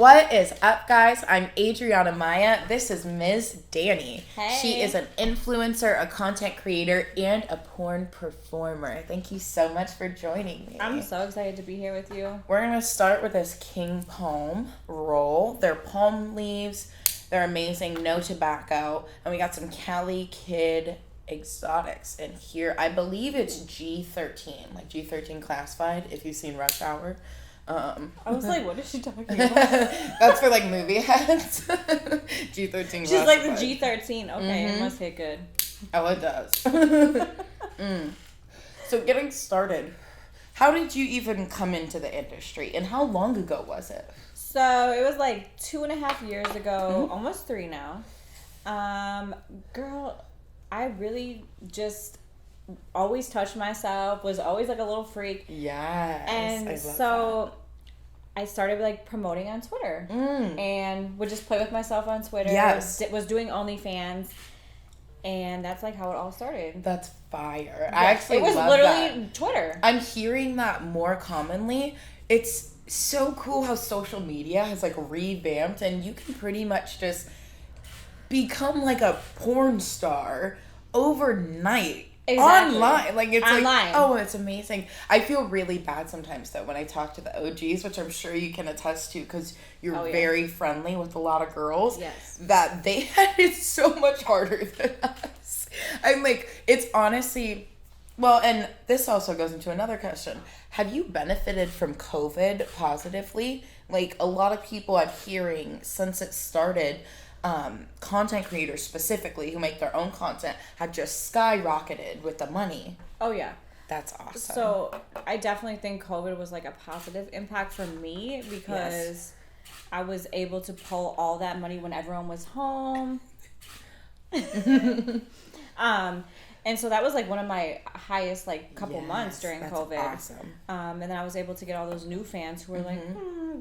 What is up, guys? I'm Adriana Maya. This is Mz Dani. Hey. She is an influencer, a content creator, and a porn performer. Thank you so much for joining me. I'm so excited to be here with you. We're going to start with this king palm roll. They're palm leaves. They're amazing. No tobacco. And we got some Cali Kid exotics in here. I believe it's G13, like G13 classified, if you've seen Rush Hour. I was like, what is she talking about? That's for like movie heads. G13. She's like the G13. Okay, It must hit good. Oh, it does. So getting started, how did you even come into the industry, and how long ago was it? So it was like 2.5 years ago, almost 3 now. Girl, I really just always touched myself, was always like a little freak. Yes. And so I started like promoting on Twitter and would just play with myself on Twitter. Yes. Was doing OnlyFans, and that's like how it all started. That's fire. Yeah, I actually it was love literally that. Twitter. I'm hearing that more commonly. It's so cool how social media has like revamped, and you can pretty much just become like a porn star overnight. Exactly. Online. Like it's online. Like, oh, it's amazing. I feel really bad sometimes though when I talk to the OGs, which I'm sure you can attest to because you're very friendly with a lot of girls. Yes. That they had it so much harder than us. I'm like, it's honestly, well, and this also goes into another question. Have you benefited from COVID positively? Like a lot of people I'm hearing since it started, content creators specifically who make their own content have just skyrocketed with the money. Oh yeah. That's awesome. So I definitely think COVID was like a positive impact for me because I was able to pull all that money when everyone was home. And so that was like one of my highest like couple months during COVID. Awesome. And then I was able to get all those new fans who were like,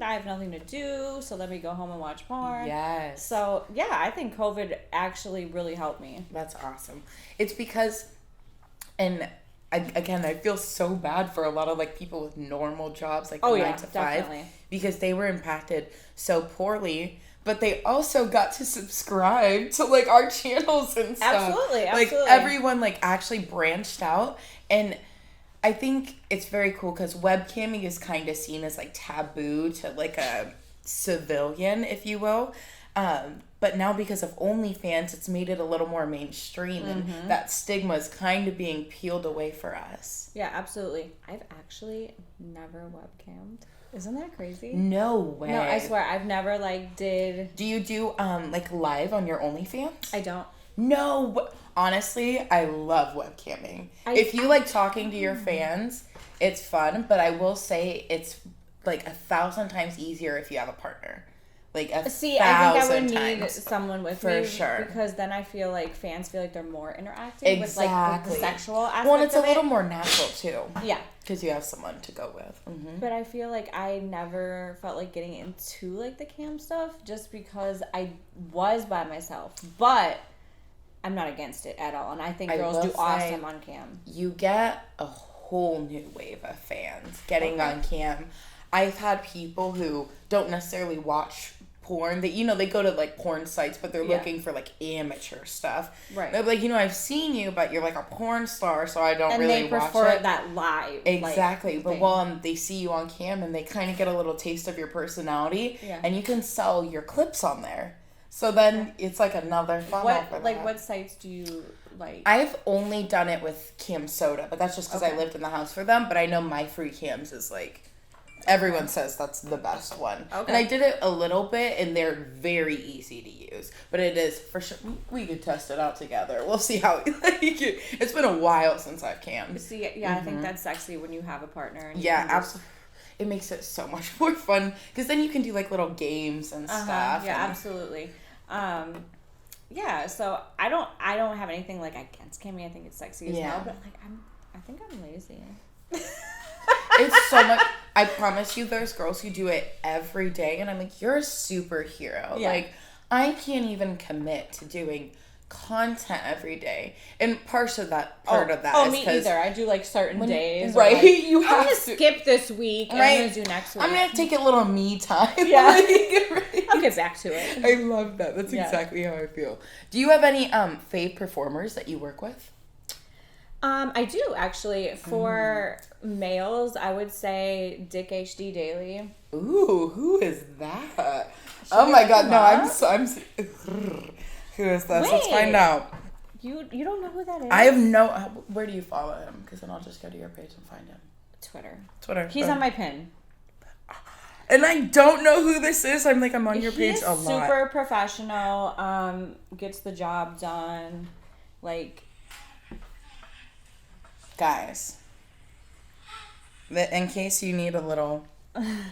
I have nothing to do, so let me go home and watch porn. Yes. So yeah, I think COVID actually really helped me. That's awesome. It's because, and again, I feel so bad for a lot of like people with normal jobs, like 9 to 5, definitely. because they were impacted so poorly. But they also got to subscribe to like our channels and stuff. Absolutely. Like everyone like actually branched out, and I think it's very cool because webcamming is kind of seen as like taboo to like a civilian, if you will. But now because of OnlyFans, it's made it a little more mainstream, and that stigma is kind of being peeled away for us. Yeah, absolutely. I've actually never webcammed. Isn't that crazy? No way. No, I swear, I've never like did. Do you do like live on your OnlyFans? I don't. No, honestly, I love webcamming. If you like talking to your fans, it's fun, but I will say it's like 1,000 times easier if you have a partner. Like I think I would need someone with for me sure, because then I feel like fans feel like they're more interactive with like the sexual aspect. Well, it's a little more natural too. Yeah, because you have someone to go with. But I feel like I never felt like getting into like the cam stuff just because I was by myself. But I'm not against it at all, and I think girls do awesome on cam. You get a whole new wave of fans getting on cam. I've had people who don't necessarily watch porn. They go to like porn sites, but they're looking for like amateur stuff. Right. They're like, I've seen you, but you're like a porn star, so I don't really watch it. And they prefer that live. Exactly. But they see you on cam and they kind of get a little taste of your personality, and you can sell your clips on there. So then it's like another funnel for that. What sites do you like? I've only done it with Cam Soda, but that's just because I lived in the house for them. But I know My Free Cams is like, everyone says that's the best one. Okay. And I did it a little bit, and they're very easy to use. But it is, for sure, we could test it out together. We'll see how we like it. It's been a while since I've cammed. See, I think that's sexy when you have a partner. And absolutely. It makes it so much more fun, because then you can do like little games and stuff. Yeah, absolutely. So I don't have anything like against camming. I think it's sexy as hell, but like I think I'm lazy. It's so much. I promise you, there's girls who do it every day, and I'm like, you're a superhero. Yeah. Like, I can't even commit to doing content every day, and part of that is me either. I do like certain days, right? Like, you have I'm gonna skip this week, and I'm gonna do next week. I'm gonna take a little me time. Yeah, I'll get back to it. I love that. That's exactly how I feel. Do you have any fave performers that you work with? I do actually. For males, I would say Dick HD Daily. Ooh, who is that? Oh my God, no, I'm. Who is this? Let's find out. You don't know who that is? I have no. Where do you follow him? Because then I'll just go to your page and find him. Twitter. He's on my pin. And I don't know who this is. I'm on your page a lot. He's super professional. Gets the job done. Like, guys, in case you need a little.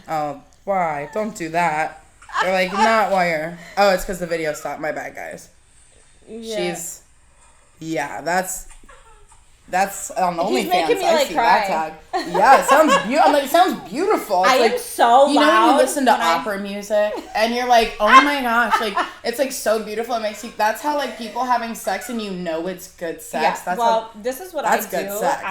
Oh, why? Don't do that. They're like, not wire. Oh, it's because the video stopped. My bad, guys. Yeah. That's on the OnlyFans. He's making me like cry. That tag. Yeah, it sounds beautiful. I'm like, it sounds beautiful. It's I am so loud. You know when you listen to opera music and you're like, oh my gosh, like it's like so beautiful. It makes you. That's how like people having sex and you know it's good sex. Yeah. That's this is what I do. That's good sex.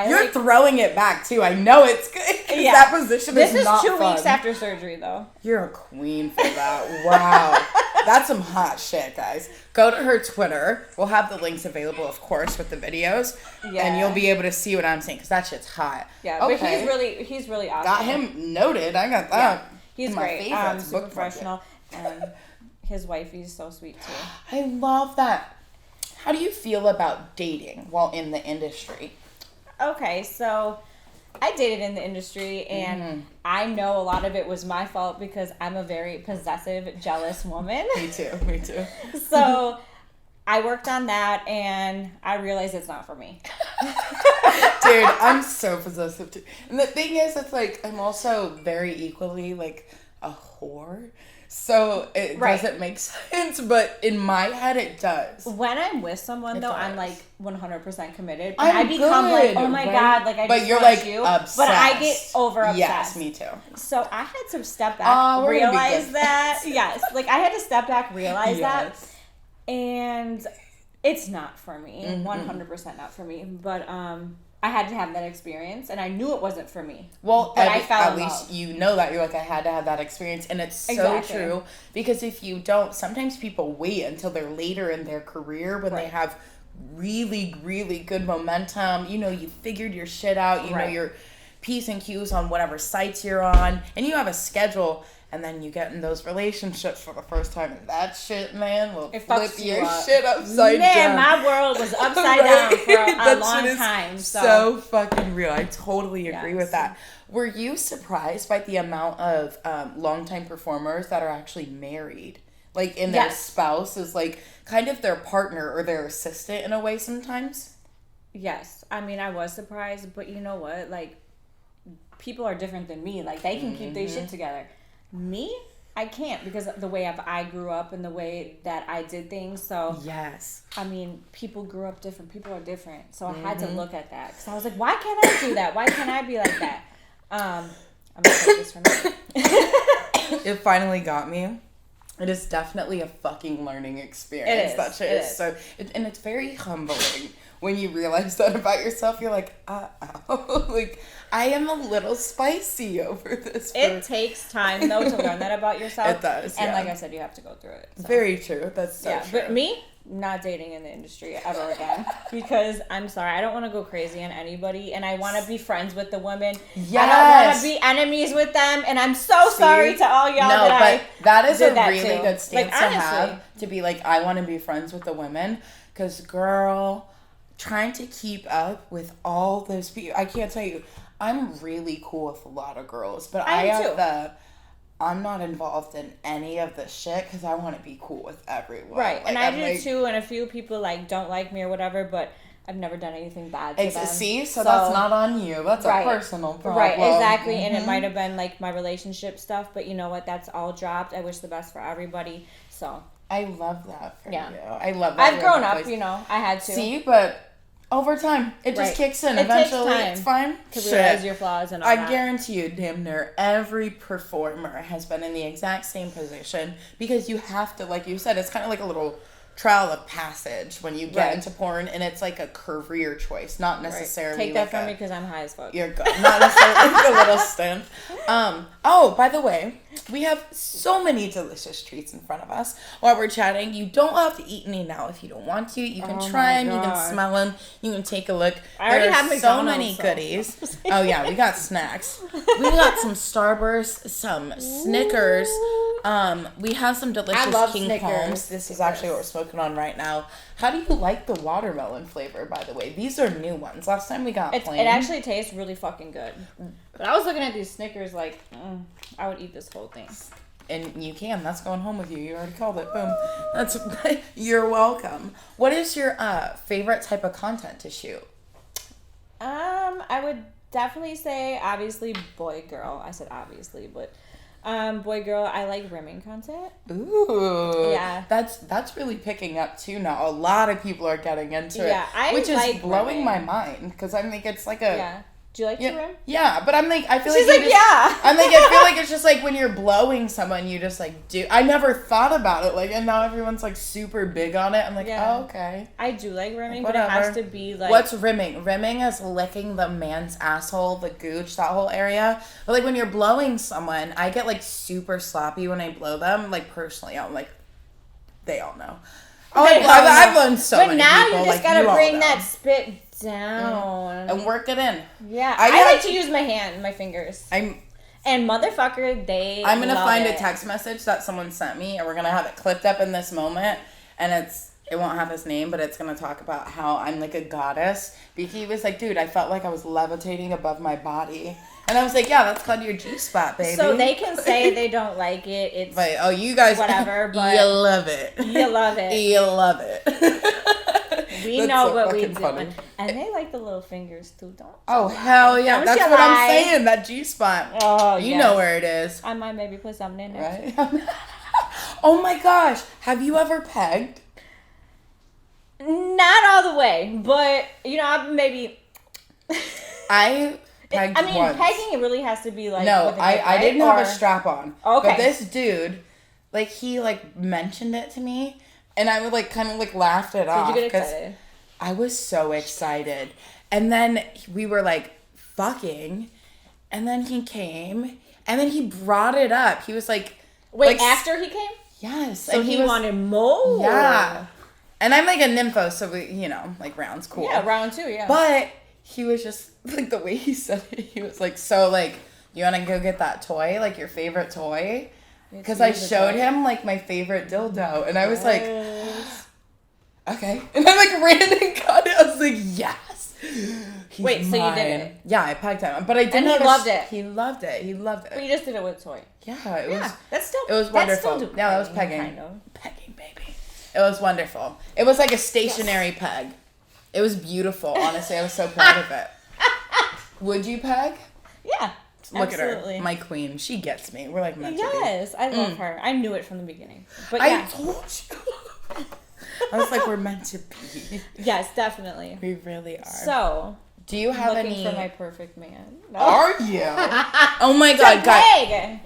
You're like, throwing it back too. I know it's good. Yeah. That position is not fun. This is 2 weeks after surgery though. You're a queen for that. Wow. That's some hot shit, guys. Go to her Twitter. We'll have the links available, of course, with the videos. Yeah. And you'll be able to see what I'm saying, because that shit's hot. Yeah, okay. But he's really awesome. Got him noted. I got that. Yeah. He's great. Super professional. And his wifey's so sweet, too. I love that. How do you feel about dating while in the industry? Okay, so I dated in the industry, and I know a lot of it was my fault because I'm a very possessive, jealous woman. Me too. So I worked on that, and I realized it's not for me. Dude, I'm so possessive too. And the thing is, it's like, I'm also very equally like a whore. So it doesn't make sense, but in my head it does. When I'm with someone I'm like 100% committed. And I become like, oh my God, like I but just you're want like you. Obsessed. But I get over obsessed. Yes, me too. So I had to step back, realize that. Yes, like I had to step back, realize that. And it's not for me. 100% not for me. But I had to have that experience, and I knew it wasn't for me. Well, but at least you know that. You're like, I had to have that experience, and it's so true. Because if you don't, sometimes people wait until they're later in their career when they have really, really good momentum. You know, you figured your shit out. You know your P's and Q's on whatever sites you're on, and you have a schedule. And then you get in those relationships for the first time, and that shit, man, will flip your shit upside down. Man, my world was upside down for a long time. So fucking real. I totally agree with that. Were you surprised by the amount of longtime performers that are actually married? Like, in their spouse is like kind of their partner or their assistant in a way sometimes? Yes. I mean, I was surprised, but you know what? Like, people are different than me. Like, they can keep their shit together. Me, I can't, because the way I grew up and the way that I did things. So yes, I mean, people grew up different. People are different. So I had to look at that, because I was like, why can't I do that? Why can't I be like that? I'm gonna take this from me. It finally got me. It is definitely a fucking learning experience. It is. That shit is so, and it's very humbling when you realize that about yourself. You're like, like, I am a little spicy over this. It takes time, though, to learn that about yourself. It does, and like I said, you have to go through it. So. Very true. That's so true. But me, not dating in the industry ever again, because I'm sorry, I don't want to go crazy on anybody, and I want to be friends with the women. Yes. I don't want to be enemies with them, and I'm so sorry to all y'all. That is a really good stance to have, to be like, I want to be friends with the women, because girl, trying to keep up with all those people, I can't tell you, I'm really cool with a lot of girls, but I'm not involved in any of the shit because I want to be cool with everyone. Right, like, and I do too, and a few people like don't like me or whatever, but I've never done anything bad to them. See, so that's not on you. That's a personal problem. Right, exactly, and it might have been like my relationship stuff, but you know what? That's all dropped. I wish the best for everybody, so. I love that for you. I love that. I've grown up, you know. I had to. See, but over time, it just kicks in. Eventually, it's fine. To realize your flaws and all that. I guarantee you, damn near every performer has been in the exact same position, because you have to, like you said, it's kind of like a little trial of passage when you get into porn, and it's like a career choice, not necessarily. Take that from me because I'm high as fuck. You're good. Not necessarily like a little stint. Oh, by the way, we have so many delicious treats in front of us while we're chatting. You don't have to eat any now if you don't want to. You can try them. You can smell them. You can take a look. I already have McDonald's, so many goodies. Oh yeah, we got snacks. We got some Starburst, some Snickers. We have some delicious King Palms. This is actually what we're smoking on right now. How do you like the watermelon flavor, by the way? These are new ones. Last time we got plain. It actually tastes really fucking good. But I was looking at these Snickers like, I would eat this whole thing. And you can. That's going home with you. You already called it. Boom. That's you're welcome. What is your favorite type of content to shoot? I would definitely say obviously boy girl. I said obviously, but boy girl, I like rimming content. Ooh. Yeah. That's really picking up too now. A lot of people are getting into it. I which like is blowing rimming. my mind because I think it's like a Yeah. Do you like to rim? Yeah, but I'm like, I feel She's like like, yeah. I'm like, I feel like it's just like when you're blowing someone, you just like do. I never thought about it, like, and now everyone's like super big on it. I'm like, oh, okay. I do like rimming, like, but it has to be like. What's rimming? Rimming is licking the man's asshole, the gooch, that whole area. But like when you're blowing someone, I get like super sloppy when I blow them. Like personally, I'm like, they all know. Oh, I've blown so many people. But now you just gotta bring that spit down and work it in. Yeah, I like to use my hand, my fingers. And motherfucker, I'm gonna find a text message that someone sent me, and we're gonna have it clipped up in this moment, and it won't have his name, but it's gonna talk about how I'm like a goddess. He was like, dude, I felt like I was levitating above my body. And I was like, yeah, that's called your G-spot, baby. So they can say they don't like it. It's but, oh, you guys, whatever, but you love it. You love it. You love it. We know what we doing. And they like the little fingers, too, don't Oh, hell yeah. That's what I'm saying, that G-spot. Oh, you know where it is. I might maybe put something in there. Right? Oh, my gosh. Have you ever pegged? Not all the way, but, maybe... Pegged once. Pegging, it really has to be like... No, I didn't have a strap on. Okay. But this dude, like, he, like, mentioned it to me, and I would, like, kind of, like, laughed it off. Did you get excited? I was so excited. And then we were, like, fucking, and then he came, and then he brought it up. He was, like... Wait, like, after he came? Yes. So he wanted more? Yeah. And I'm, like, a nympho, so we, like, round's cool. Yeah, round 2, yeah. But... He was just, like, the way he said it, he was like, so, like, you want to go get that toy? Like, your favorite toy? Because I showed him, like, my favorite dildo. And I was like, okay. And I, like, ran and got it. I was like, yes. Wait, so you did it? Yeah, I pegged him. But I didn't. And he loved it. He loved it. He loved it. But you just did it with a toy. Yeah, it was. That's still. It was wonderful. Yeah, that was pegging. Kind of. Pegging, baby. It was wonderful. It was like a stationary peg. It was beautiful, honestly. I was so proud of it. Would you peg? Yeah. Look absolutely. at her. My queen. She gets me. We're like meant to be. Yes, I love her. I knew it from the beginning. But I told you. I was like, we're meant to be. Yes, definitely. We really are. So, do you have looking for my perfect man? No. Are you? Oh my God, guys.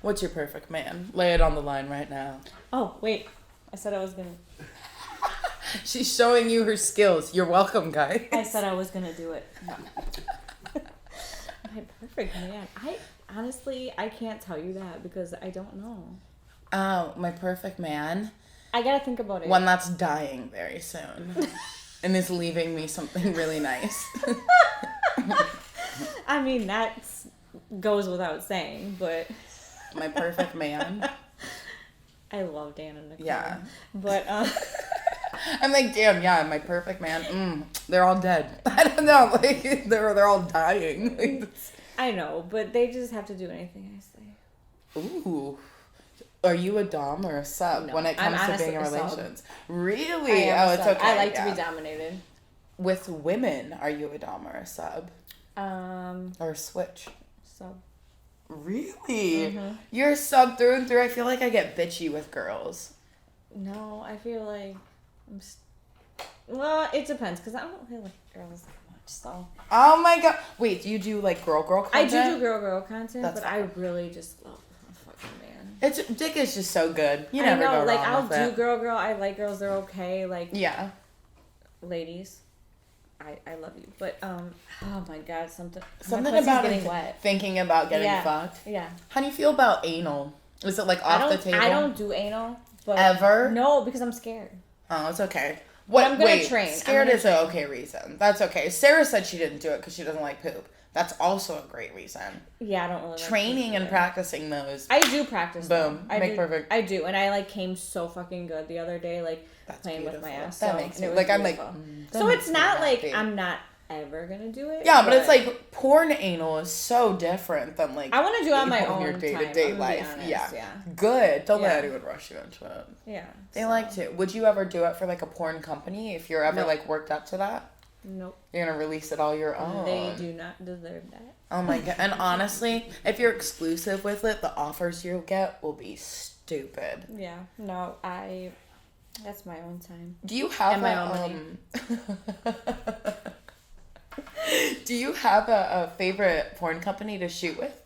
What's your perfect man? Lay it on the line right now. Oh, wait. I said I was going to... She's showing you her skills. You're welcome, guys. I said I was going to do it. No. My perfect man. I can't tell you that because I don't know. Oh, my perfect man. I got to think about it. One that's dying very soon. And is leaving me something really nice. I mean, that goes without saying, but... My perfect man. I love Dan and Nicole. Yeah. But, I'm like, damn, yeah, my perfect man. They're all dead. I don't know. Like, they're all dying. I know, but they just have to do anything I say. Ooh. Are you a dom or a sub when it comes to being in relations? Really? Oh, it's okay. I like to be dominated. With women, are you a dom or a sub? Or a switch? Sub. Really? Mm-hmm. You're a sub through and through. I feel like I get bitchy with girls. No, I feel like well, it depends because I don't really like girls that much. So. Oh my God! Wait, do you do like girl content? I do girl content, but I really just love man. Dick is just so good. You never go wrong I'll with do it. girl. I like girls. They're okay. Like, yeah. Ladies, I love you. But, oh my God, something about getting wet. Thinking about getting fucked. Yeah. How do you feel about anal? Is it like off the table? I don't do anal. But ever? No, because I'm scared. Oh, it's okay. I'm going to train. Scared is an okay reason. That's okay. Sarah said she didn't do it because she doesn't like poop. That's also a great reason. Yeah, I don't really Training like and practicing those. I do practice. Boom. Perfect. I do. And I came so fucking good the other day, that's playing beautiful. with my ass. That makes me so it's not like I'm not ever gonna do it. Yeah, but it's like porn anal is so different than like I want to do it on my own your day-to-day life. Honest, yeah. Good. Don't let anyone rush you into it. Yeah. They like to. Would you ever do it for like a porn company if you're ever like worked up to that? Nope. You're gonna release it all your own. They do not deserve that. Oh my God. And honestly, if you're exclusive with it, the offers you'll get will be stupid. Yeah. No, that's my own time. Do you have my own money. Do you have a favorite porn company to shoot with?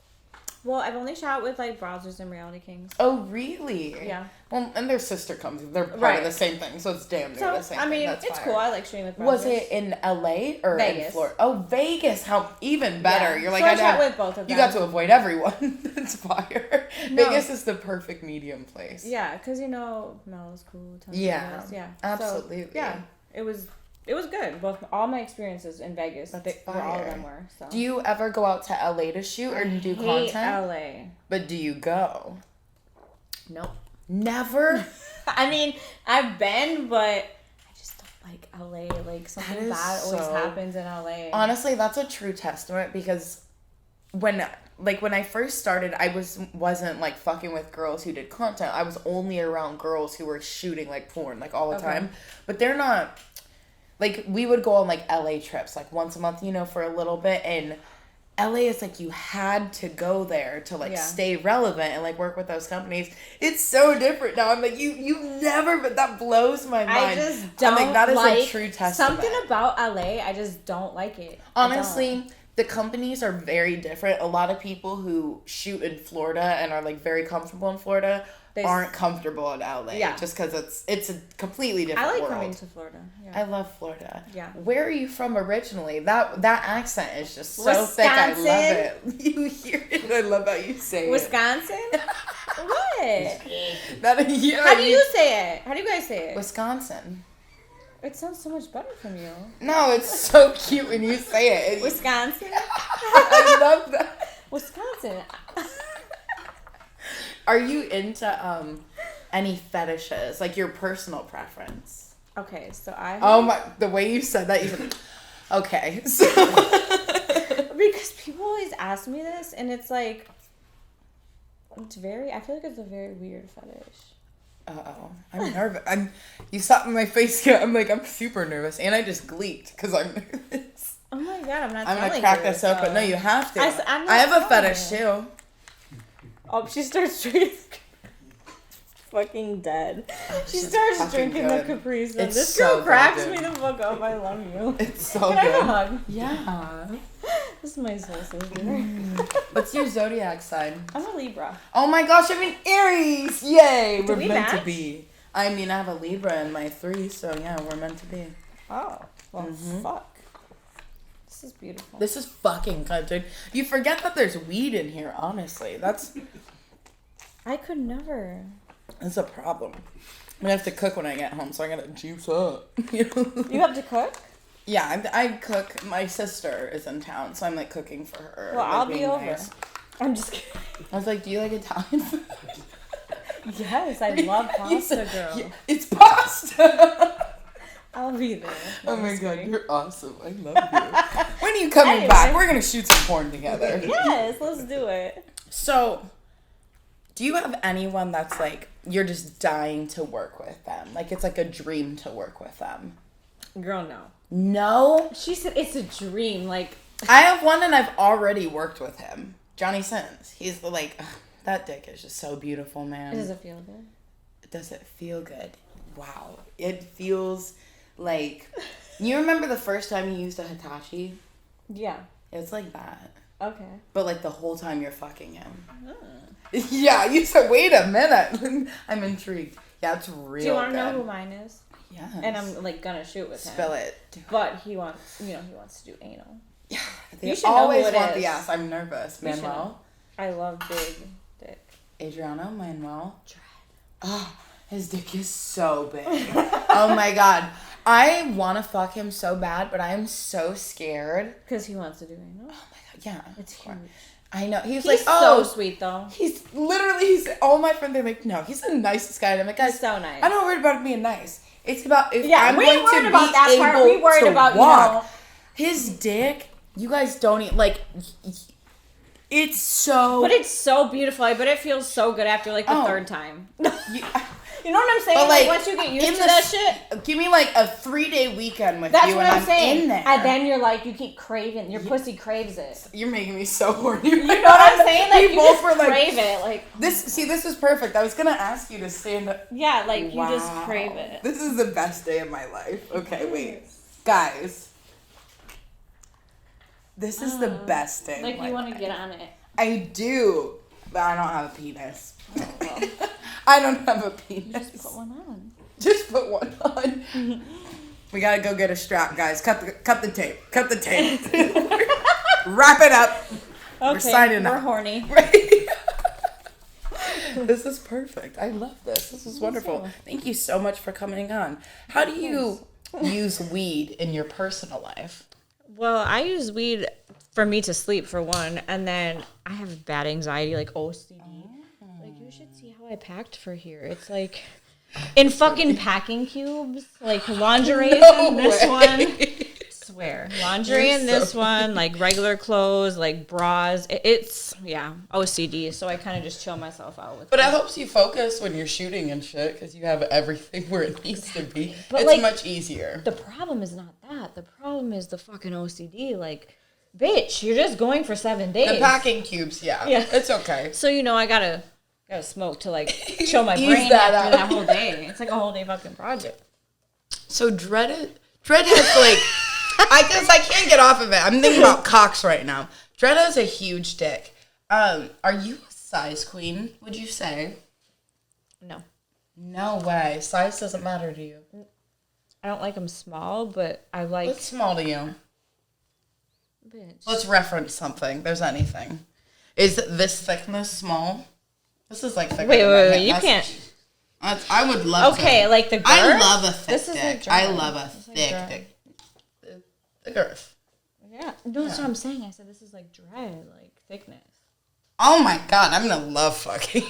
Well, I've only shot with like Browsers and Reality Kings. Oh, really? Yeah. Well, and their sister companies. They're part of the same thing, so it's damn near the same thing. I mean, That's it's fire. cool. I like shooting with Browsers. Was it in LA or Vegas. in Florida? Oh, Vegas. How even better. Yeah. You're like, I shot with both of them. You got to avoid everyone. It's fire. No. Vegas is the perfect medium place. Yeah, because Melo's cool. Yeah. Yeah. Absolutely. So, yeah. It was good. All my experiences in Vegas, all of them were. So. Do you ever go out to LA to shoot or do content? LA. But do you go? Nope. Never? I mean, I've been, but I just don't like LA. Like, something bad always happens in LA. Honestly, that's a true testament because when I first started, I wasn't like fucking with girls who did content. I was only around girls who were shooting like porn like all the time. But they're not. Like, we would go on, like, LA trips, like, once a month, for a little bit, and LA is, like, you had to go there to, like, stay relevant and, like, work with those companies. It's so different now. I'm like, you never, but that blows my mind. I just don't like, that is a true testament. Something about LA, I just don't like it. Honestly, the companies are very different. A lot of people who shoot in Florida and are, like, very comfortable in Florida aren't comfortable in LA. Yeah. Just because it's a completely different world. I like coming to Florida. Yeah. I love Florida. Yeah. Where are you from originally? That accent is just so thick. I love it. You hear it. I love how you say Wisconsin? it. What? How do you say it? How do you guys say it? Wisconsin. It sounds so much better from you. No, it's so cute when you say it. Wisconsin? I love that. Wisconsin. Are you into any fetishes, like your personal preference? Okay, so the way you said that, okay. So. Because people always ask me this, and it's like, I feel like it's a very weird fetish. Uh-oh. I'm nervous. You saw in my face here. I'm super nervous, and I just gleeked because I'm nervous. Oh my God, I'm gonna crack this open. No, you have to. I have a fetish too. Oh, she starts drinking. Fucking dead. She starts drinking the Capri Sun. This girl cracks me the fuck up. I love you. It's so good. Can I have a hug? Yeah. This is my soul sister. What's your zodiac sign? I'm a Libra. Oh my gosh, I'm an Aries! Yay! We're meant to be. I mean, I have a Libra in my 3, so yeah, we're meant to be. Oh. Well, fuck. This is beautiful. This is fucking good, dude. You forget that there's weed in here, honestly. I could never. That's a problem. I'm gonna have to cook when I get home, so I gotta juice up. You have to cook? Yeah, I cook. My sister is in town, so I'm like cooking for her. Well, like, I'll be over. Nice. I'm just kidding. I was like, do you like Italian food? Yes, I love pasta, girl. Yeah, it's pasta! I'll be there. Oh my God, you're awesome. I love you. When are you coming back? We're gonna shoot some porn together. Yes, let's do it. So, do you have anyone that's like, you're just dying to work with them? Like, it's like a dream to work with them? Girl, no. No? She said it's a dream, like... I have one and I've already worked with him. Johnny Sins. He's like, that dick is just so beautiful, man. Does it feel good? Does it feel good? Wow. It feels like... You remember the first time you used a Hitachi? Yeah. It's like that. Okay. But like the whole time you're fucking him. Yeah, you said, wait a minute. I'm intrigued. Yeah, it's real. Do you want to know who mine is? Yeah. And I'm like gonna shoot with him. Spill it. But he wants to do anal. Yeah. You should always know who it want is. the ass. I'm nervous. Manuel. I love big dick. Adriano, Manuel. Oh, his dick is so big. Oh my god. I want to fuck him so bad, but I am so scared. Because he wants to do anal? Oh my god, yeah. It's huge. I know. He's like, oh. so sweet, though. He's all my friends, they're like, no, he's the nicest guy. And I'm like, guys, he's so nice. I'm not worried about him being nice. It's about if I'm going worried to about be that able part. We worried to about, walk. His dick, you guys don't eat, like, it's so... But it's so beautiful. I bet it feels so good after, like, the third time. You know what I'm saying? But like once you get used to that shit. Give me like a 3-day weekend with That's you what and I'm saying. In there. And then you're like, you keep craving. Your pussy craves it. You're making me so horny. You know what I'm saying? Like, you both just were crave it. Like this is perfect. I was gonna ask you to stand up. Yeah, like you just crave it. This is the best day of my life. Okay, wait. Guys. This is the best day. Like you want to get on it. I do. But I don't have a penis. Oh, well. I don't have a penis. Just put one on. Just put one on. We gotta go get a strap, guys. Cut the tape. Cut the tape. Wrap it up. Okay, we're signing up. We're horny. Right? This is perfect. I love this. This is wonderful. So. Thank you so much for coming on. How do you use weed in your personal life? Well, I use weed for me to sleep, for one, and then I have bad anxiety, like OCD. Like, you should see how I packed for here. It's like in fucking packing cubes, like lingerie in this one. Swear, lingerie in this one, like regular clothes, like bras. It's OCD. So I kind of just chill myself out with. But it helps you focus when you're shooting and shit because you have everything where it needs to be. But it's like, much easier. The problem is not that. The problem is the fucking OCD. Like, bitch, you're just going for 7 days. The packing cubes, yeah, it's okay. So I gotta smoke to like chill my Ease brain that after out. that whole day. It's like a whole day fucking project. So Dread has like, I can't get off of it. I'm thinking about cocks right now. Dread has a huge dick. Are you a size queen? Would you say? No. No way. Size doesn't matter to you. I don't like them small, but I like. What's small to you? Bitch. Let's reference something. There's anything. Is this thickness small? This is like thicker. Wait. You can't. I would love. Okay, to. like the girth. I love a thick this is dick. like I love a thick. The girth. Yeah. No, that's what I'm saying. I said this is like dread, like thickness. Oh my god, I'm gonna love fucking.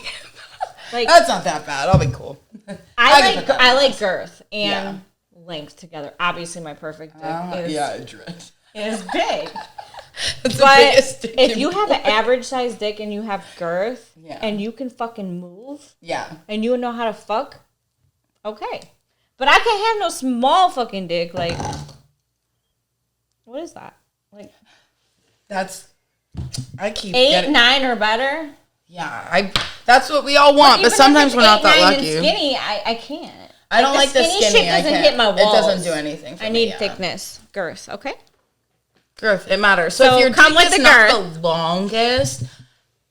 Like that's not that bad. I'll be cool. I like girth and length together. Obviously, my perfect dick is big. But if you have an average size dick and you have girth and you can fucking move and you know how to fuck, okay. But I can't have no small fucking dick. Like, what is that? Like, I keep 8, 9 or better. Yeah, that's what we all want. But sometimes we're not that lucky. And skinny, I can't. I don't like the skinny shit doesn't hit my walls. It doesn't do anything for me. I need thickness, girth. Okay. Girth, it matters. So if your dick is not the longest,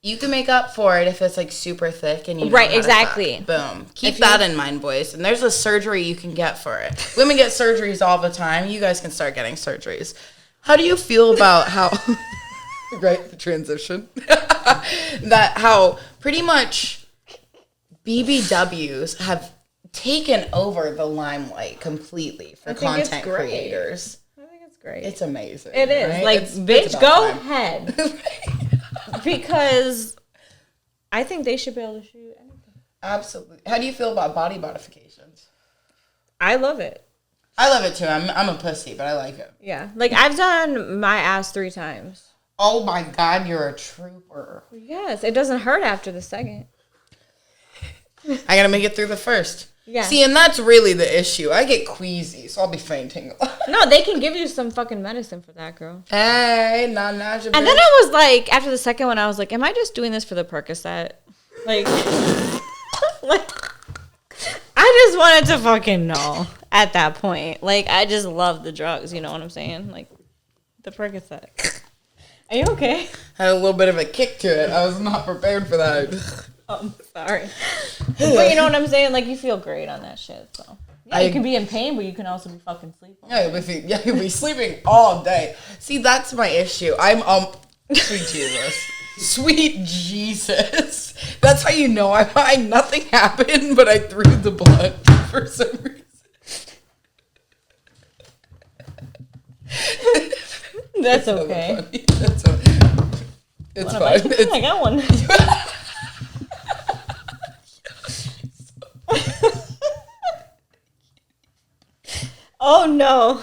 you can make up for it if it's like super thick and you know how to fuck. Boom. Keep that in mind, boys. And there's a surgery you can get for it. Women get surgeries all the time. You guys can start getting surgeries. How do you feel about how right, the transition? That how pretty much BBWs have taken over the limelight completely for content creators. Great. It's amazing. It is. Right? Like, bitch, go ahead. Because I think they should be able to shoot anything. Absolutely. How do you feel about body modifications? I love it. I love it too. I'm a pussy, but I like it. Yeah. Like, I've done my ass 3 times. Oh my god, you're a trooper. Yes. It doesn't hurt after the second. I gotta make it through the first. Yeah. See, and that's really the issue. I get queasy, so I'll be fainting. No, they can give you some fucking medicine for that, girl. Hey, And then I was like, after the second one, I was like, am I just doing this for the Percocet? Like, I just wanted to fucking know at that point. Like, I just love the drugs, you know what I'm saying? Like, the Percocet. Are you okay? Had a little bit of a kick to it. I was not prepared for that. I'm sorry. But you know what I'm saying? Like, you feel great on that shit, so. Yeah, you can be in pain, but you can also be fucking sleeping. Yeah, you'll be sleeping all day. See, that's my issue. I'm, sweet Jesus. Sweet Jesus. That's how you know I'm fine. Nothing happened, but I threw the blood for some reason. That's okay. It's fine. I got one. Oh no.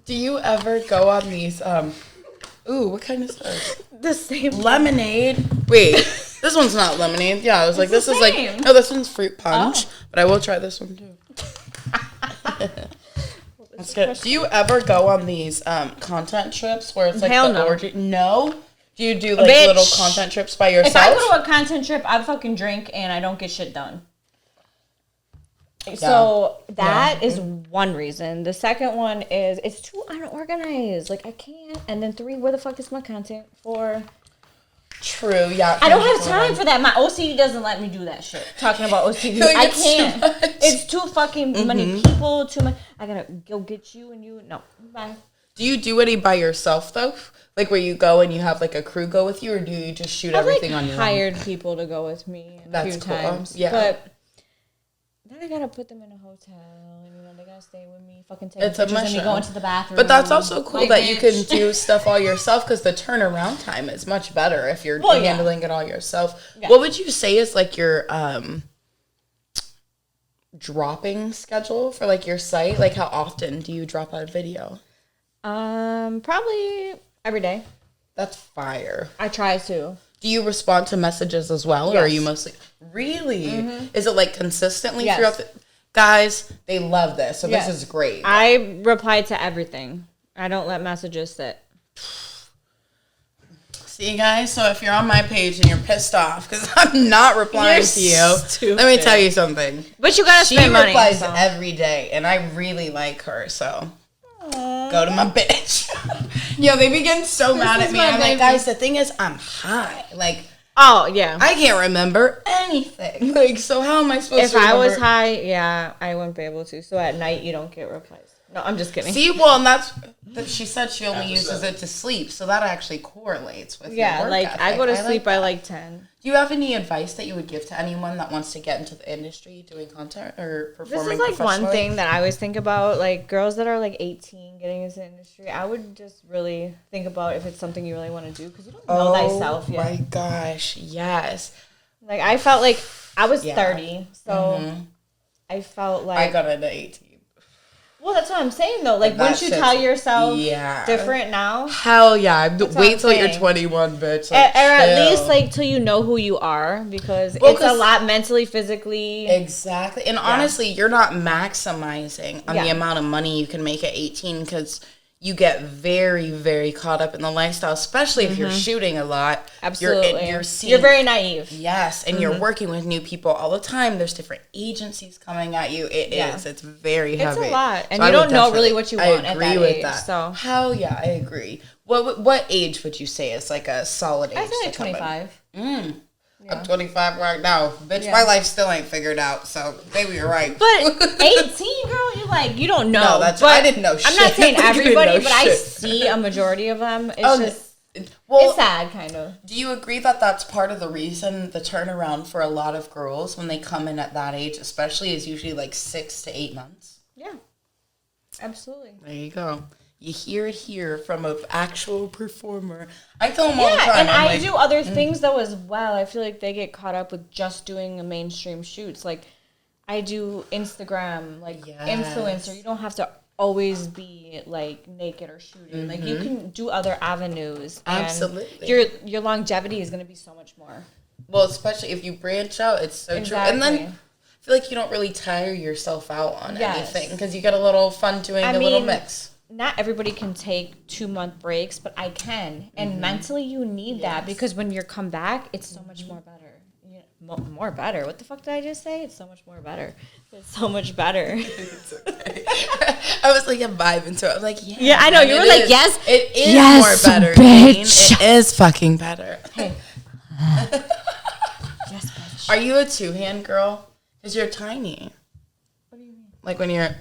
Do you ever go on these ooh, what kind of stuff? The same lemonade. Wait, this one's not lemonade. Yeah, I was like, this is like, no, this one's fruit punch. But I will try this one too. That's good. Do you ever go on these content trips where it's like orgy? No. Do you do like little content trips by yourself? If I go to a content trip, I fucking drink and I don't get shit done. Yeah. So that is one reason. The second one is it's too unorganized. Like, I can't. And then 3, where the fuck is my content? 4. True, yeah. I don't have time for that. My OCD doesn't let me do that shit. Talking about OCD, I can't. It's too fucking many people. Too much. I gotta go get you and you. No, bye. Do you do any by yourself though? Like where you go and you have like a crew go with you, or do you just shoot everything on your own? I've hired people to go with me a few times. Yeah. But then I gotta put them in a hotel, and they gotta stay with me. Fucking take pictures of me going to the bathroom. But that's also cool that you can do stuff all yourself, because the turnaround time is much better if you're handling it all yourself. Yeah. What would you say is like your dropping schedule for like your site? Like, how often do you drop out a video? Probably every day. That's fire. I try to. Do you respond to messages as well, or are you mostly... Really? Mm-hmm. Is it like consistently throughout the... Guys, they love this, so this is great. I reply to everything. I don't let messages sit. See, guys, so if you're on my page and you're pissed off because I'm not replying to you, let me tell you something. But you gotta spend money. She replies every day, and I really like her, so... Go to my bitch. They be getting so mad at me. I'm like, guys, the thing is, I'm high. Like, oh, yeah. I can't remember anything. Like, so how am I supposed to remember? If I was high, I wouldn't be able to. So at night, you don't get replies. No, I'm just kidding. See, well, and that's... She said she only uses it to sleep, so that actually correlates with your work ethic. I go to sleep by like 10. Do you have any advice that you would give to anyone that wants to get into the industry doing content or performing? This is like one thing that I always think about, like girls that are like 18 getting into the industry. I would just really think about if it's something you really want to do, because you don't know thyself yet. Oh my gosh, yes. Like, I felt like I was 30, so I felt like I got into 18. Well, that's what I'm saying, though. Like, wouldn't you tell yourself different now? Hell yeah. Wait till you're 21, bitch. Like, or at least, like, till you know who you are, because it's a lot mentally, physically. Exactly. And honestly, you're not maximizing on the amount of money you can make at 18, because you get very, very caught up in the lifestyle, especially if you're shooting a lot. Absolutely. You're very naive. Yes, and you're working with new people all the time. There's different agencies coming at you. It's very heavy. It's a lot, and so you don't know really what you want at that age. I agree with that. So. Hell yeah, I agree. What age would you say is like a solid age? I say like 25. I'm 25 right now. Bitch, my life still ain't figured out, so maybe you're right. But 18, girl, you don't know. No, that's... I didn't know shit. I'm not saying everybody, but I see a majority of them. It's it's sad, kind of. Do you agree that that's part of the reason the turnaround for a lot of girls when they come in at that age, especially, is usually like 6 to 8 months? Yeah. Absolutely. There you go. You hear it here from an actual performer. I tell them all the time. And I do other things, though, as well. I feel like they get caught up with just doing a mainstream shoots. Like, I do Instagram, like, influencer. You don't have to always be, like, naked or shooting. Like, you can do other avenues. Absolutely. And your longevity is going to be so much more. Well, especially if you branch out, it's so true. And then I feel like you don't really tire yourself out on anything, because you get a little fun doing a little mix. Not everybody can take 2-month breaks, but I can. And mentally, you need that, because when you come back, it's so much more better. more better. What the fuck did I just say? It's so much more better. It's so much better. It's okay. I was like, I'm vibing to it. I was like, yeah. Yeah, I know. You were like, yes. It is yes, more better. Bitch. It is fucking better. Hey. Yes, bitch. Are you a two-hand girl? Because you're tiny. What do you mean? Like when you're...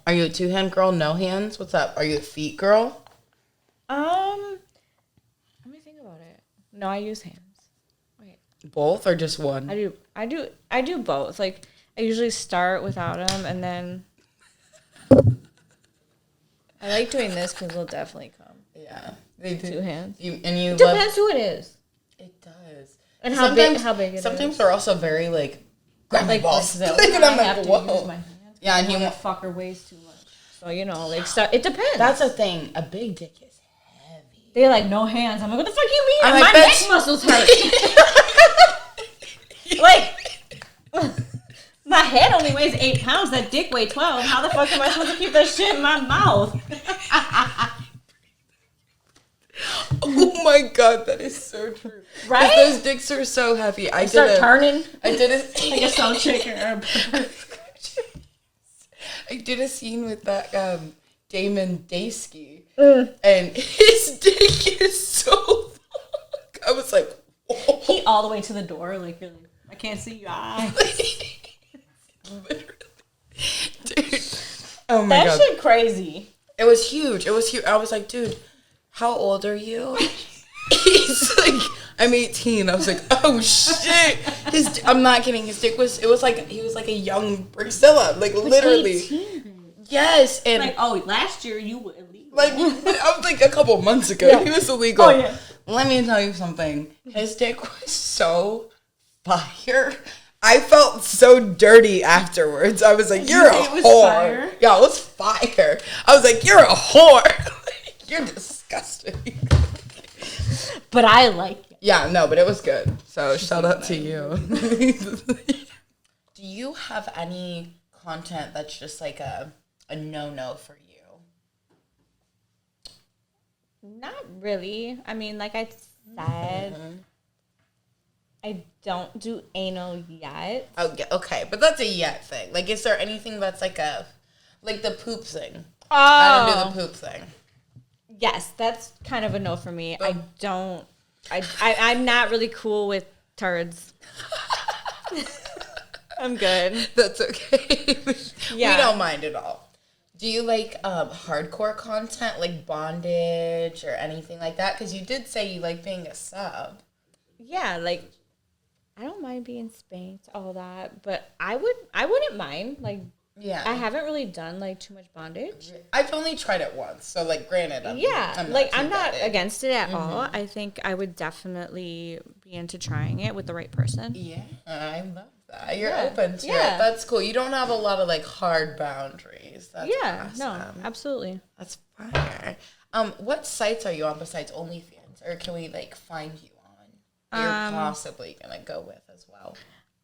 Are you a two-hand girl? No hands? What's up? Are you a feet girl? Let me think about it. No, I use hands. Wait. Both or just one? I do both. Like, I usually start without them, and then I like doing this because they'll definitely come. Yeah, they do. Two hands. It depends who it is. It does. And how big it is. Sometimes they're also very like grab my balls. Like, And I'm have like, to whoa. use my hands. Yeah, and he won't. Fucker weighs too much. So like so it depends. That's the thing. A big dick is heavy. They're like no hands. I'm like, what the fuck you mean? I'm My like, neck muscles hurt. Like. My head only weighs 8 pounds. That dick weighs 12. How the fuck am I supposed to keep that shit in my mouth? Oh my god, that is so true. Right? Those dicks are so heavy. I start turning. I did a like a soul shaker. I did a scene with that Damon Daysky, and his dick is so long. I was like, whoa. He all the way to the door, like you're like, I can't see your eyes. Literally. Dude. Oh my god. That shit crazy. It was huge. I was like, dude, how old are you? He's like, I'm 18. I was like, oh shit. I'm not kidding. His dick was, he was like a young Priscilla. Like literally. 18. Yes. And like, oh, last year you were illegal. Like, I was like a couple months ago. Yeah. He was illegal. Oh, yeah. Let me tell you something. His dick was so fire. I felt so dirty afterwards. I was like, you're a whore. Fire? Yeah, it was fire. I was like, you're a whore. You're disgusting. But I like it. Yeah, no, but it was good. So shout out to you. Do you have any content that's just like a no-no for you? Not really. I mean, like I said, I don't do anal yet. Oh, yeah, okay. But that's a yet thing. Like, is there anything that's like the poop thing? Oh. I don't do the poop thing. Yes, that's kind of a no for me. I'm not really cool with turds. I'm good. That's okay. Yeah. We don't mind at all. Do you like hardcore content, like bondage or anything like that? Because you did say you like being a sub. Yeah, like, I don't mind being spanked, all that, but I wouldn't mind, like, yeah. I haven't really done, like, too much bondage. I've only tried it once, so, like, granted, I'm not against it at all. I think I would definitely be into trying it with the right person. Yeah, I love that. You're open to it. That's cool. You don't have a lot of, like, hard boundaries. That's awesome. No, absolutely. That's fire. What sites are you on besides OnlyFans, or can we, like, find you on? You're possibly gonna go with as well.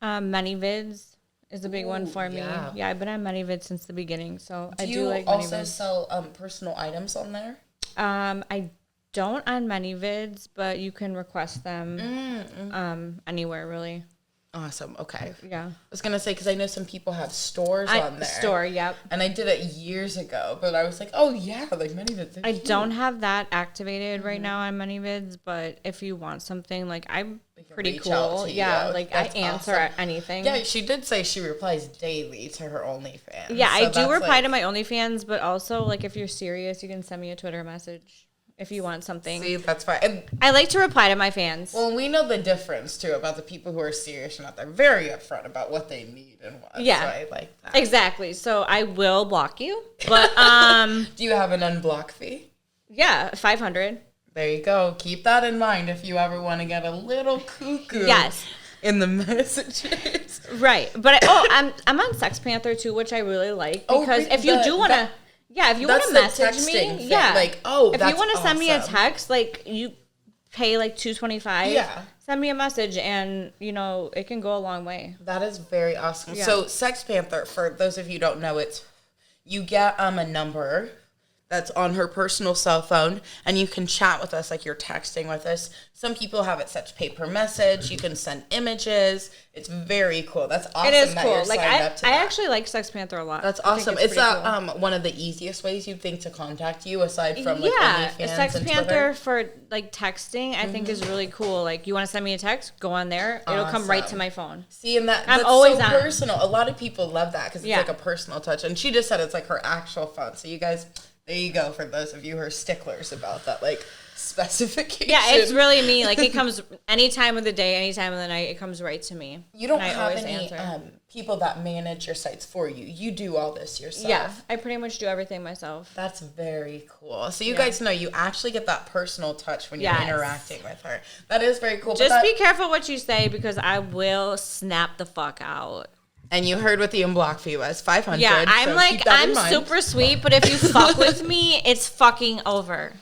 ManyVids is a big one for me. Yeah, I've been on ManyVids since the beginning, so I do like ManyVids. Do you also sell personal items on there? I don't on ManyVids, but you can request them anywhere really. Awesome. Okay. Yeah. I was gonna say because I know some people have stores on there. Yep. And I did it years ago, but I was like, oh yeah, like ManyVids. I don't have that activated right now on ManyVids, but if you want something, like I'm pretty cool. Yeah, like that's I answer anything. Yeah, she did say she replies daily to her OnlyFans. Yeah, so I do reply to my OnlyFans, but also like if you're serious, you can send me a Twitter message. If you want something. See, that's fine. And I like to reply to my fans. Well, we know the difference, too, about the people who are serious and not. They're very upfront about what they need and what. Yeah. So I like that. Exactly. So I will block you. But, do you have an unblock fee? Yeah, 500. There you go. Keep that in mind if you ever want to get a little cuckoo. Yes. In the messages. Right. But, I'm on Sex Panther, too, which I really like. Because if you do want to... Yeah, if you want to message me, thing. Like, oh, if you want to send me a text, like you pay like $2.25. Yeah, send me a message, and you know it can go a long way. That is very awesome. Yeah. So, Sex Panther, for those of you who don't know, it's you get a number that's on her personal cell phone, and you can chat with us like you're texting with us. Some people have it set to paper message. You can send images. It's very cool. That's awesome. It is that cool. You're like signed up to I that. actually like Sex Panther a lot. That's awesome. It's cool. One of the easiest ways you'd think to contact you aside from like yeah, OnlyFans Sex and Panther Twitter. for like texting. I think is really cool. Like you want to send me a text, go on there. It'll come right to my phone. See, and that's always so on. personal. A lot of people love that because it's like a personal touch. And she just said it's like her actual phone. So you guys, there you go for those of you who are sticklers about that like specification. Yeah, it's really me. Like it comes any time of the day, any time of the night. It comes right to me. You don't have any people that manage your sites for you. You do all this yourself. Yeah, I pretty much do everything myself. That's very cool. So you guys know you actually get that personal touch when you're interacting with her. That is very cool. Just be careful what you say because I will snap the fuck out. And you heard what the unblock fee was, 500. Yeah, I'm super sweet, but if you fuck with me, it's fucking over.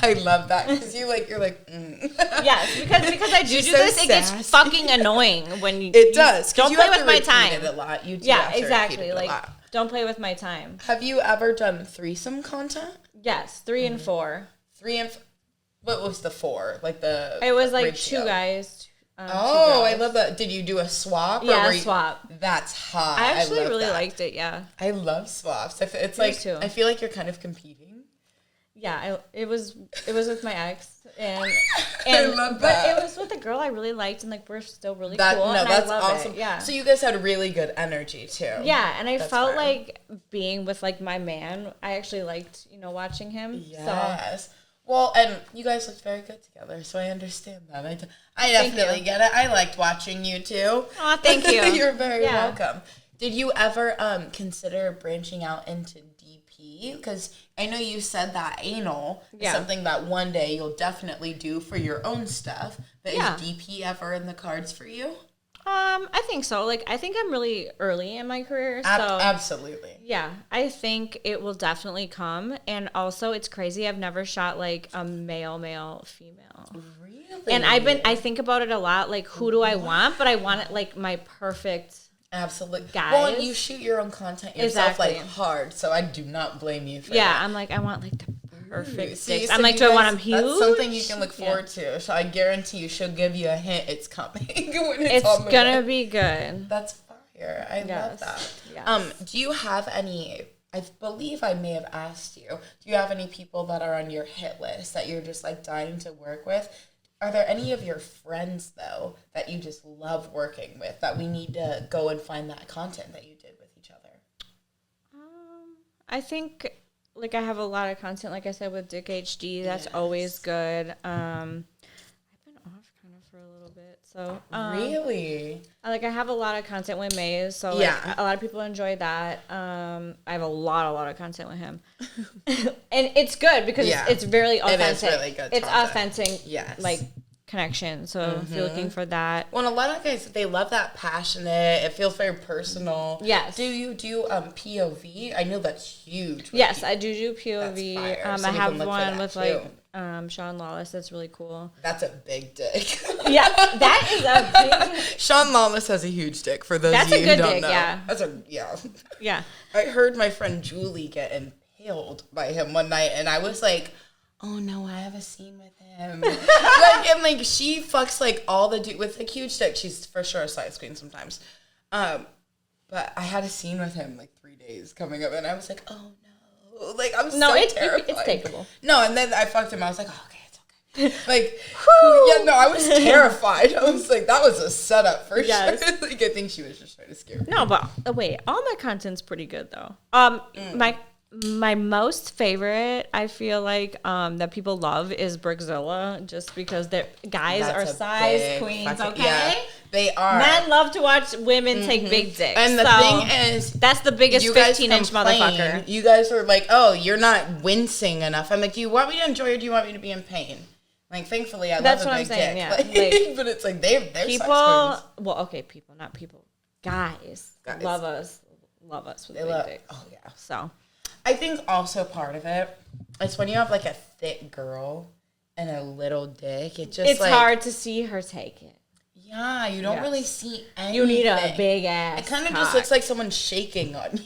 I love that because you're like. Yes, because I do so this, sassy. it gets fucking annoying when you. It does. Don't play with my time. It a lot. You do yeah, exactly. Like, don't play with my time. Have you ever done threesome content? Yes, 3 and 4. What was the 4? Like the. It was like ratio? 2 guys. I love that. Did you do a swap? Yeah, swap. That's hot. I actually really liked it. Yeah. I love swaps. It's like too. I feel like you're kind of competing. Yeah, it was with my ex, and I love that. But it was with a girl I really liked, and like we're still really cool. No, and that's I love awesome. It. Yeah. So you guys had really good energy too. Yeah, and I felt like being with like my man. I actually liked watching him. Yes. So. Well, and you guys looked very good together, so I understand that. I definitely get it. I liked watching you too. Oh, thank you. You're very welcome. Did you ever consider branching out into DP? Because I know you said that anal is something that one day you'll definitely do for your own stuff. But is DP ever in the cards for you? I think so. Like, I think I'm really early in my career. So absolutely. Yeah, I think it will definitely come. And also, it's crazy. I've never shot like a male, female. Really? And I think about it a lot. Like, who do I want? But I want it like my perfect. Absolutely. Guys. Well, and you shoot your own content yourself like hard, so I do not blame you for that. Yeah, I'm like, I want like the perfect sticks. So I'm like, do I want them huge? That's something you can look forward to. So I guarantee you she'll give you a hint it's coming when it's gonna be good. That's fire. I love that. Yes. Do you have any, I believe I may have asked you, do you have any people that are on your hit list that you're just like dying to work with? Are there any of your friends, though, that you just love working with that we need to go and find that content that you did with each other? I think, like, I have a lot of content, like I said, with Dick HD. That's always good. I've been off kind of for a little bit. So really? I have a lot of content with Mz. So, like, a lot of people enjoy that. I have a lot of content with him. And it's good because it's very authentic. It is really good. It's authentic, like, connection. So if you're looking for that. Well, a lot of guys, they love that passionate. It feels very personal. Yes. Do you do POV? I know that's huge. Yes, I do POV. I have one with like Sean Lawless. That's really cool. That's a big dick. Yeah, that is a big. Sean Lawless has a huge dick. For those of you who don't know, that's a yeah. I heard my friend Julie get impaled by him one night, and I was like, oh no, I have a scene with him. and she fucks like all the dude with a huge dick. She's for sure a side screen sometimes. But I had a scene with him like 3 days coming up, and I was like, oh no, like I'm so terrified. It's takeable. No, and then I fucked him. I was like, oh, okay, it's okay. Like, I was terrified. I was like, that was a setup for sure. Like, I think she was just trying to scare me. No, but wait, all my content's pretty good though. My most favorite, I feel like, that people love is Brickzilla, just because their guys are size queens, okay? Yeah, they are. Men love to watch women take big dicks. And the thing is, that's the biggest 15-inch motherfucker. You guys are like, oh, you're not wincing enough. I'm like, do you want me to enjoy or do you want me to be in pain? Like, thankfully, I love a big dick. Yeah. Like, but it's like, they're people, size queens. Well, okay, people, not people. Guys. Love us with big dicks. Oh, yeah. So I think also part of it is when you have like a thick girl and a little dick, it's hard to see her take it. Yeah, you don't really see anything. You need a big ass. It kind of just looks like someone shaking on you.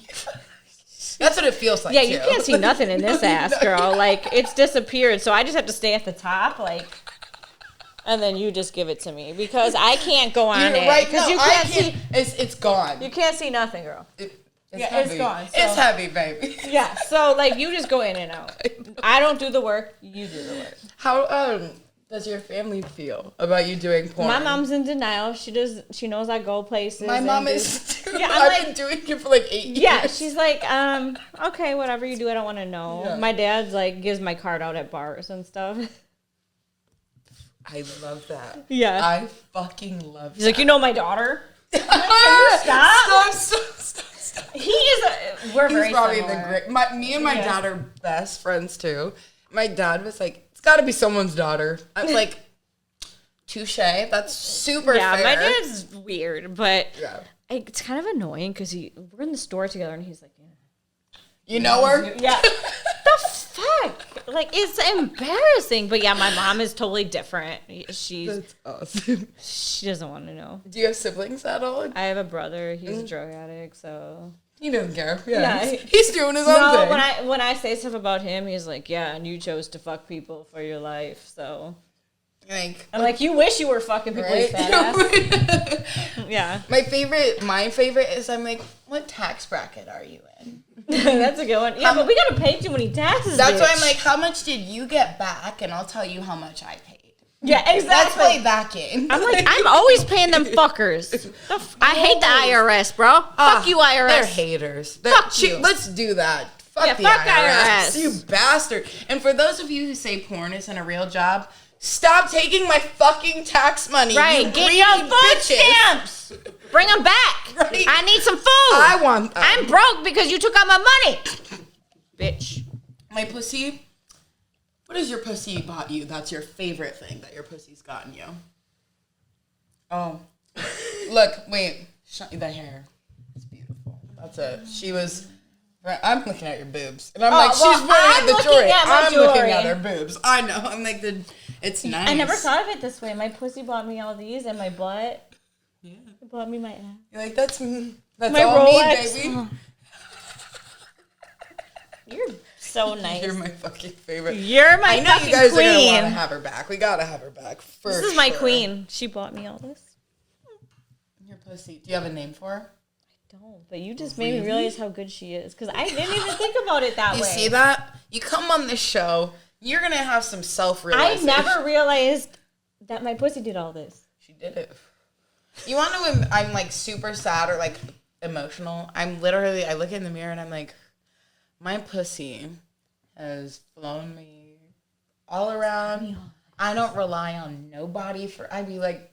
That's what it feels like. Yeah, you can't see nothing in this ass, girl. Like, it's disappeared. So I just have to stay at the top, like, and then you just give it to me because I can't go on it. Right? Because No, you can't see. It's gone. You can't see nothing, girl. It's gone. So. It's heavy, baby. Yeah. So like, you just go in and out. I don't do the work. You do the work. How does your family feel about you doing porn? My mom's in denial. She knows I go places. My mom is too. Yeah, I've been doing it for like 8 years. Yeah, she's like, okay, whatever you do, I don't want to know. Yeah. My dad's like gives my card out at bars and stuff. I love that. Yeah. I fucking love that. He's like, you know my daughter? I'm like, can you stop? Stop. He is we're He's very probably similar. the great. Me and my dad are best friends too. My dad was like, it's got to be someone's daughter. I was like, touche. That's super fair. My dad's weird, but yeah. it's kind of annoying because we're in the store together and he's like, yeah. You know her? Yeah. The fuck? Like, it's embarrassing. But yeah, my mom is totally different. That's awesome. She doesn't want to know. Do you have siblings at all? I have a brother. He's a drug addict, so... He doesn't care. Yeah. He's doing his own thing. When I say stuff about him, he's like, yeah, and you chose to fuck people for your life, so... I'm like, you wish you were fucking people, right? Fat ass. Yeah. My favorite is I'm like, what tax bracket are you in? That's a good one. Yeah, but we gotta pay too many taxes. That's why I'm like, how much did you get back? And I'll tell you how much I paid. Yeah, exactly. Let's play that game. I'm like, I'm always paying them fuckers. I hate the IRS, bro. Fuck you, IRS. They're haters. Fuck you. Let's do that. Fuck the fuck IRS. IRS. You bastard. And for those of you who say porn isn't a real job, stop taking my fucking tax money. Right. You Get your food stamps. Bring them back. Right. I need some food. I want them. I'm broke because you took out my money. Bitch. My pussy. What has your pussy bought you? That's your favorite thing that your pussy's gotten you. Oh. Look, wait. The hair. It's beautiful. That's it. She was... I'm looking at your boobs. And I'm like, she's wearing the jewelry. I'm looking at her boobs. I know. I'm like, it's nice. I never thought of it this way. My pussy bought me all these and my butt. Yeah. It bought me my ass. You're like, that's my all Rolex. Me, baby. Oh. You're so nice. You're my fucking favorite. You're my fucking queen. I know you guys are going to want to have her back. We got to have her back. This is my queen. She bought me all this. Your pussy. Do you have a name for her? Don't, but you just made me realize how good she is because I didn't even think about it that way. You see that? You come on this show, you're gonna have some self-realization. I never realized that my pussy did all this. She did it. You want to know when I'm like super sad or like emotional? I look in the mirror and I'm like, my pussy has flown me all around. I don't rely on nobody I'd be like,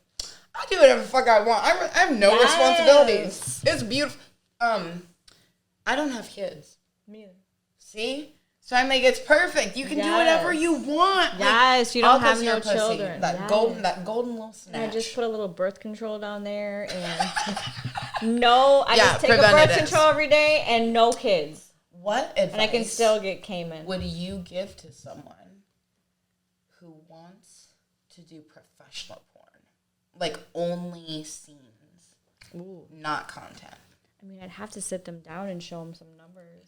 I do whatever the fuck I want. I have no responsibilities. It's beautiful. I don't have kids. Me either. See? So I'm like, it's perfect. You can do whatever you want. Yes, you don't have no children. That golden little snatch. I just put a little birth control down there and I just take a birth control every day and no kids. What advice and I can still get Cayman. Would you give to someone who wants to do professional porn? Like, only scenes. Ooh. Not content. I mean, I'd have to sit them down and show them some numbers.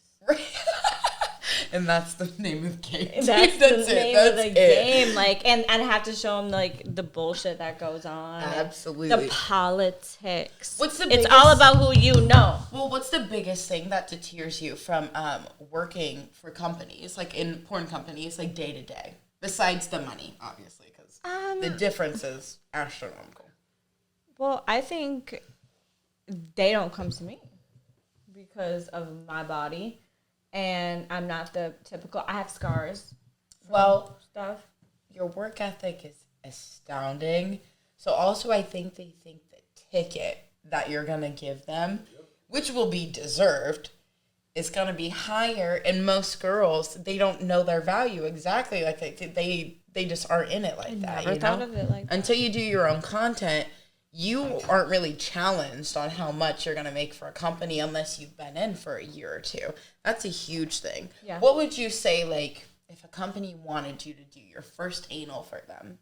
And that's the name of the game. That's the name of the game. Like, and I'd have to show them, like, the bullshit that goes on. Absolutely. The politics. It's all about who you know. Well, what's the biggest thing that deters you from working for companies, like in porn companies, like day to day? Besides the money, obviously, because the difference is astronomical. Well, I think they don't come to me because of my body, and I'm not the typical. I have scars. Well, stuff. Your work ethic is astounding. So also, I think they think the ticket that you're gonna give them, which will be deserved, is gonna be higher. And most girls, they don't know their value exactly. Like they just aren't in it like that. Never thought of it like that. Until you do your own content, you aren't really challenged on how much you're going to make for a company unless you've been in for a year or two. That's a huge thing. Yeah. What would you say, like, if a company wanted you to do your first anal for them,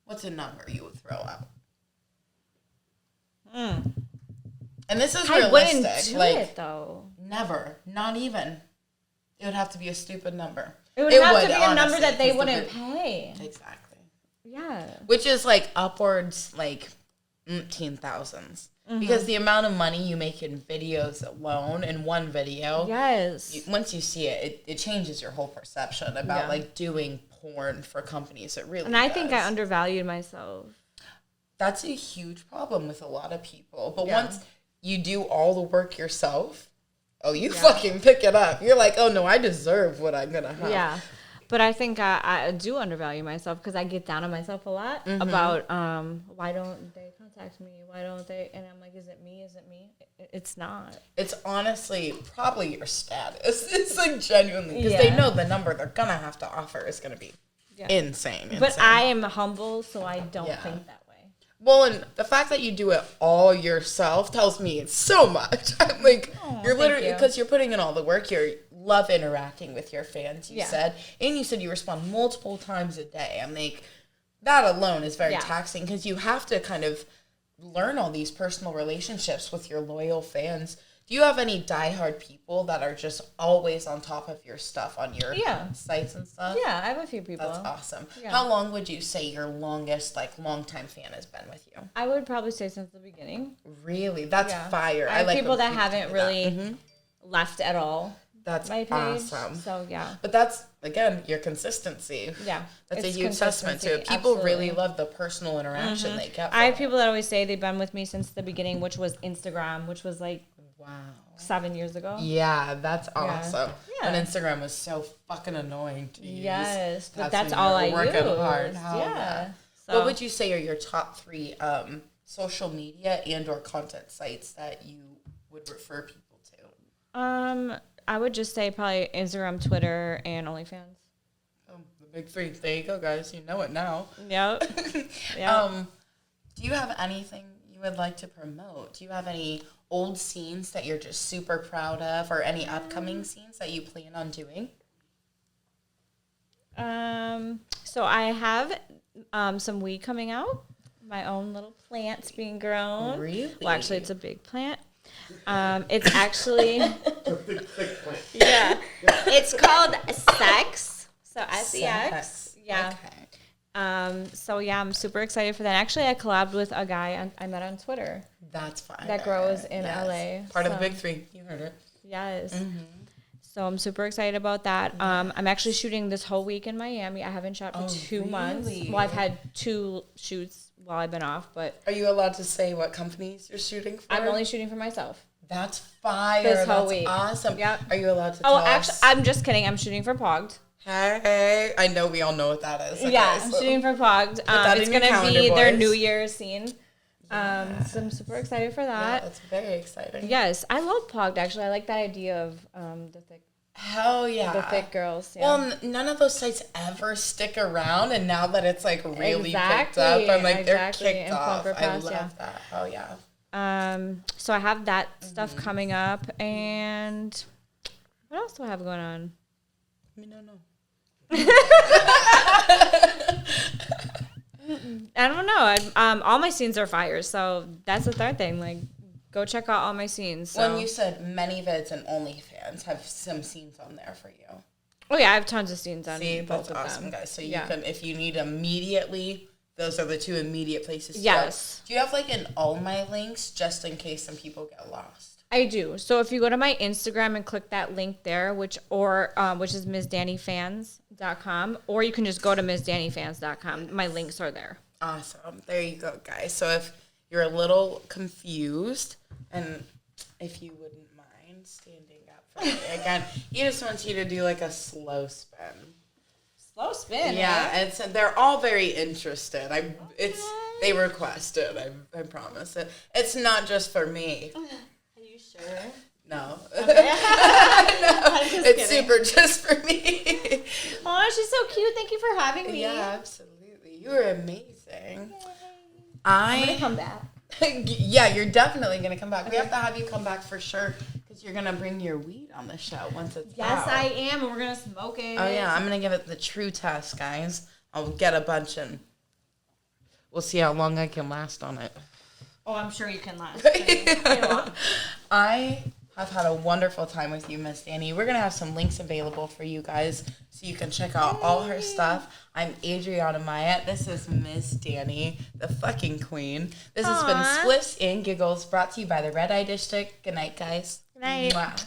what's a number you would throw out? And this is I realistic. wouldn't do like, it, though. Never. Not even. It would have to be a stupid number. It would have to be a number that they wouldn't pay. Exactly. Yeah. Which is like upwards like 18,000s. Because the amount of money you make in videos alone, in one video, once you see it, it changes your whole perception about like doing porn for companies. It really I think I undervalued myself. That's a huge problem with a lot of people. But once you do all the work yourself, you fucking pick it up. You're like, oh no, I deserve what I'm gonna have. Yeah. But I think I do undervalue myself because I get down on myself a lot about why don't they contact me? Why don't they? And I'm like, is it me? Is it me? It's not. It's honestly probably your status. It's like genuinely because they know the number they're gonna have to offer is gonna be insane. But I am humble, so I don't think that way. Well, and the fact that you do it all yourself tells me it's so much. I'm like, you're literally because you're putting in all the work. You love interacting with your fans. You said, and you said you respond multiple times a day. I'm like, that alone is very taxing because you have to kind of learn all these personal relationships with your loyal fans. Do you have any diehard people that are just always on top of your stuff on your sites and stuff? Yeah, I have a few people. That's awesome. Yeah. How long would you say your longest, like, longtime fan has been with you? I would probably say since the beginning. Really? That's fire. I have like people that haven't really left at all. That's my page, awesome. So, yeah. But that's, again, your consistency. Yeah. That's a huge testament to it. People really love the personal interaction they get. I have people that always say they've been with me since the beginning, which was Instagram, which was like 7 years ago. Yeah, that's awesome. Yeah. And Instagram was so fucking annoying to use. Yes, but that's all I use. Working hard. So. What would you say are your top 3 social media and or content sites that you would refer people to? I would just say probably Instagram, Twitter, and OnlyFans. Oh, the big 3. There you go, guys. You know it now. Yep. Do you have anything you would like to promote? Do you have any old scenes that you're just super proud of or any upcoming scenes that you plan on doing? So I have some weed coming out. My own little plants being grown. Really? Well, actually, it's a big plant. It's actually a big plant. Yeah. It's called Sex. So SEX. Yeah. Okay. So yeah, I'm super excited for that. Actually, I collabed with a guy I met on Twitter. That's fine. That grows in LA. Part of the big 3. You heard it. Yes. So I'm super excited about that. I'm actually shooting this whole week in Miami. I haven't shot for 2 months. Well, I've had 2 shoots while I've been off, but... Are you allowed to say what companies you're shooting for? I'm only shooting for myself. That's fire. This whole week. Awesome. Yep. Are you allowed to tell us? Actually, I'm just kidding. I'm shooting for Pogged. Hey. I know we all know what that is. Okay, I'm shooting for Pogged. It's going to be their New Year's scene. So I'm super excited for that. Yeah, that's very exciting. Yes. I love Pogged, actually. I like that idea of the thick... Hell yeah. The thick girls. Yeah. Well, none of those sites ever stick around, and now that it's like really picked up, I'm like, they're kicked off. I love that. Hell yeah. So I have that stuff coming up, and what else do I have going on? I don't know. I don't know. All my scenes are fire, so that's the third thing. Like, go check out all my scenes. So. When you said many vids and OnlyFans have some scenes on there for you. Oh yeah, I have tons of scenes on. See, both that's of awesome, them. guys. So you can, if you need immediately, those are the 2 immediate places to yes. go. Do you have like all my links just in case some people get lost? I do. So if you go to my Instagram and click that link there, which is MzDaniFans.com, or you can just go to MzDaniFans.com. My links are there. Awesome. There you go, guys. So if you're a little confused, and if you wouldn't mind standing up for me again, he just wants you to do like a slow spin. Slow spin. Yeah, and so they're all very interested. They requested. I promise it. It's not just for me. Are you sure? No. Okay. No, it's super just for me. Oh, she's so cute. Thank you for having me. Yeah, absolutely. You were amazing. Yay. I'm gonna come back. Yeah, you're definitely gonna come back. Okay. We have to have you come back for sure because you're gonna bring your weed on the show once it's out. I am, and we're gonna smoke it. Oh yeah, I'm gonna give it the true test, guys. I'll get a bunch and we'll see how long I can last on it. Oh, I'm sure you can last. I have had a wonderful time with you, Mz Dani. We're going to have some links available for you guys so you can check out all her stuff. I'm Adriana Maya. This is Mz Dani, the fucking queen. This has been Spliffs and Giggles, brought to you by the Red Eye District. Good night, guys. Good night. Mwah.